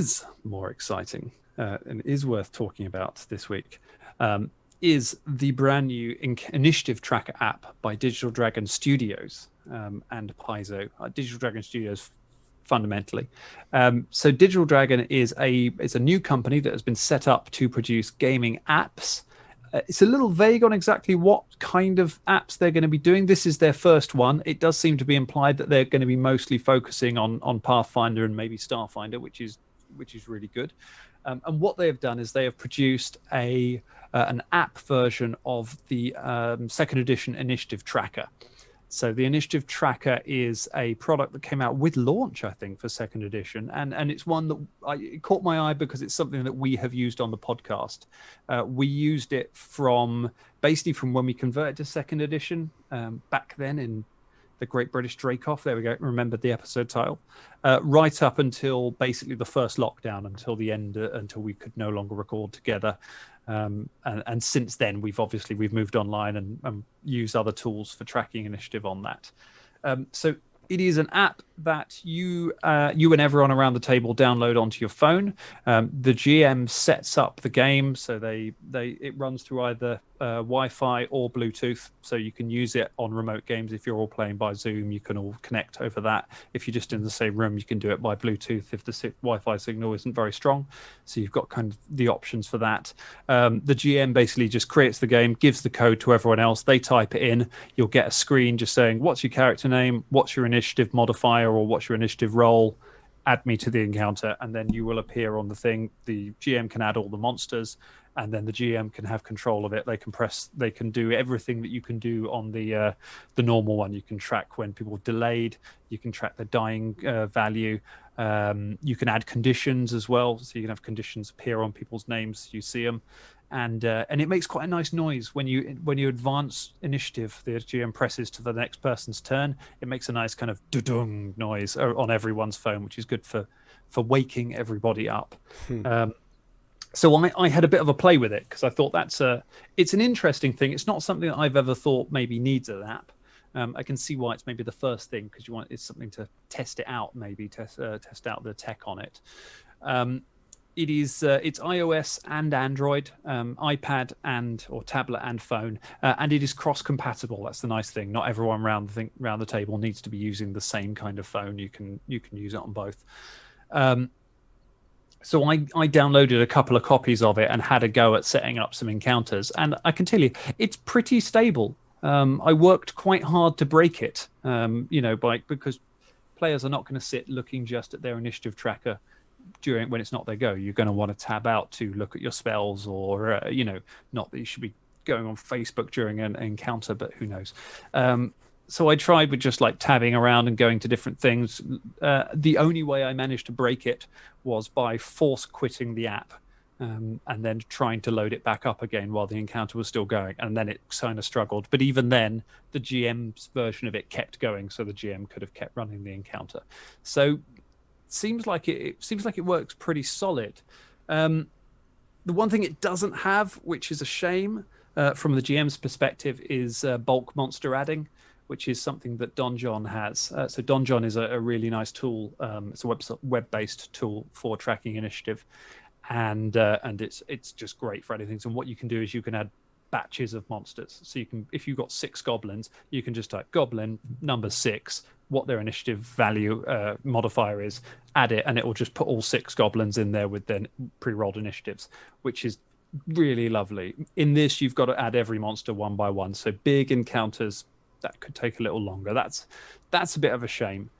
is more exciting and is worth talking about this week is the brand new initiative tracker app by Digital Dragon Studios and Paizo. Digital Dragon Studios fundamentally. So Digital Dragon is a new company that has been set up to produce gaming apps. It's a little vague on exactly what kind of apps they're going to be doing. This is their first one. It does seem to be implied that they're going to be mostly focusing on Pathfinder and maybe Starfinder, which is really good. And what they have done is they have produced an app version of the second edition Initiative Tracker. So the Initiative Tracker is a product that came out with launch, I think, for second edition, and it's one that it caught my eye because it's something that we have used on the podcast. We used it basically from when we converted to second edition back then in the Great British Drake-Off. There we go. Remembered the episode title. Right up until basically the first lockdown, until the end, until we could no longer record together. And since then, we've moved online and used other tools for tracking initiative on that. So it is an app that you and everyone around the table download onto your phone. The GM sets up the game, so it runs through either Wi-Fi or Bluetooth, so you can use it on remote games. If you're all playing by Zoom, you can all connect over that. If you're just in the same room, you can do it by Bluetooth if the Wi-Fi signal isn't very strong. So you've got kind of the options for that. The GM basically just creates the game, gives the code to everyone else. They type it in. You'll get a screen just saying, what's your character name? What's your initiative modifier? Or what's your initiative role? Add me to the encounter, and then you will appear on the thing. The GM can add all the monsters, and then the GM can have control of it. They can do everything that you can do on the normal one. You can track when people delayed. You can track the dying value. You can add conditions as well, so you can have conditions appear on people's names. You see them, and it makes quite a nice noise when you advance initiative. The GM presses to the next person's turn. It makes a nice kind of dudung noise on everyone's phone, which is good for waking everybody up. So I had a bit of a play with it because I thought it's an interesting thing. It's not something that I've ever thought maybe needs an app. I can see why it's maybe the first thing because it's something to test it out, maybe test out the tech on it. It's iOS and Android, iPad or tablet and phone, and it is cross-compatible. That's the nice thing. Not everyone around the table needs to be using the same kind of phone. You can use it on both. So I downloaded a couple of copies of it and had a go at setting up some encounters. And I can tell you, it's pretty stable. I worked quite hard to break it, because players are not going to sit looking just at their initiative tracker when it's not their go. You're going to want to tab out to look at your spells or, not that you should be going on Facebook during an encounter, but who knows. So I tried with just like tabbing around and going to different things. The only way I managed to break it was by force quitting the app and then trying to load it back up again while the encounter was still going. And then it kind of struggled. But even then, the GM's version of it kept going, so the GM could have kept running the encounter. So seems like it works pretty solid. The one thing it doesn't have, which is a shame from the GM's perspective, is bulk monster adding, which is something that Donjon has. So Donjon is a really nice tool. It's a web-based tool for tracking initiative, and it's just great for anything. So what you can do is you can add batches of monsters. So you can, if you've got 6 goblins, you can just type goblin number 6, what their initiative value modifier is, add it, and it will just put all 6 goblins in there with their pre-rolled initiatives, which is really lovely. In this, you've got to add every monster one by one. So big encounters, that could take a little longer. That's a bit of a shame.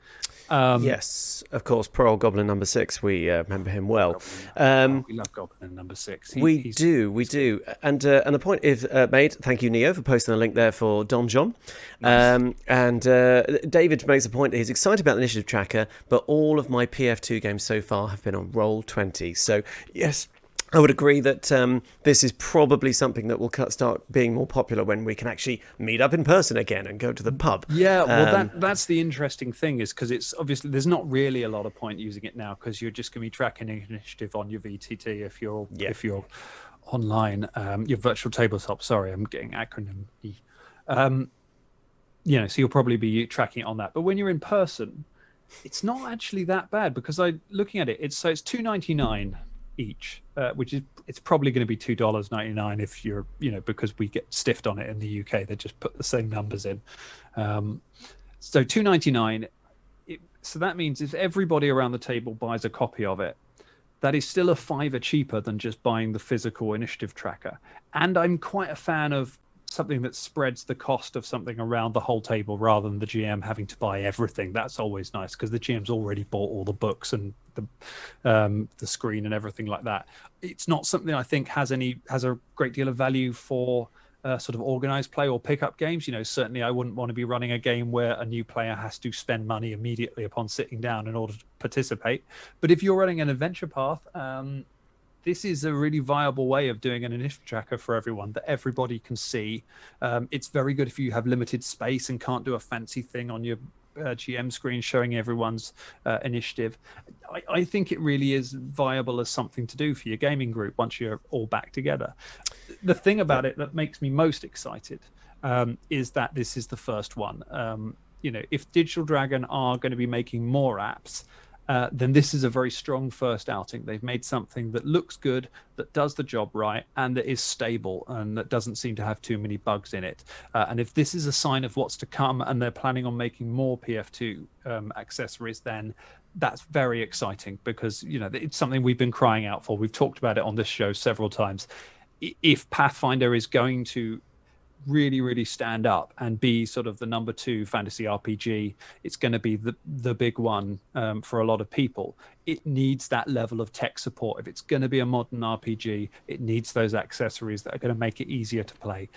Yes, of course. Poor old Goblin number 6. We remember him well. We love Goblin number 6. We do. And the point is made. Thank you, Neo, for posting a link there for Donjon. Nice. And David makes a point that he's excited about the initiative tracker, but all of my PF2 games so far have been on Roll20. So yes, I would agree that this is probably something that will start being more popular when we can actually meet up in person again and go to the pub. Yeah, well, that's the interesting thing, is because it's obviously there's not really a lot of point using it now because you're just going to be tracking initiative on your VTT if you're online, your virtual tabletop. Sorry, I'm getting acronym. So you'll probably be tracking it on that. But when you're in person, It's not actually that bad, because looking at it, it's $2.99 each, which is, it's probably going to be $2.99 if you're, because we get stiffed on it in the UK. They just put the same numbers in. So $2.99. So that means if everybody around the table buys a copy of it, that is still a $5 cheaper than just buying the physical initiative tracker. And I'm quite a fan of something that spreads the cost of something around the whole table rather than the GM having to buy everything. That's always nice, because the GM's already bought all the books and the screen and everything like that. It's not something I think has a great deal of value for sort of organized play or pickup games. Certainly I wouldn't want to be running a game where a new player has to spend money immediately upon sitting down in order to participate. But if you're running an adventure path, this is a really viable way of doing an initiative tracker for everyone that everybody can see. It's very good if you have limited space and can't do a fancy thing on your GM screen showing everyone's initiative. I think it really is viable as something to do for your gaming group once you're all back together. The thing about it that makes me most excited is that this is the first one. If Digital Dragon are going to be making more apps, then this is a very strong first outing. They've made something that looks good, that does the job right, and that is stable, and that doesn't seem to have too many bugs in it. And if this is a sign of what's to come, and they're planning on making more PF2 accessories, then that's very exciting, because it's something we've been crying out for. We've talked about it on this show several times. If Pathfinder is going to really, really stand up and be sort of the number 2 fantasy RPG, it's going to be the big one for a lot of people. It needs that level of tech support. If it's going to be a modern RPG, it needs those accessories that are going to make it easier to play.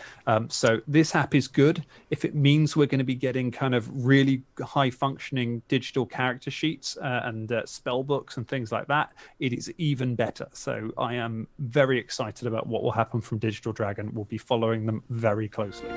So this app is good. If it means we're going to be getting kind of really high functioning digital character sheets and spell books and things like that, it is even better. So I am very excited about what will happen from Digital Dragon. We'll be following them very closely.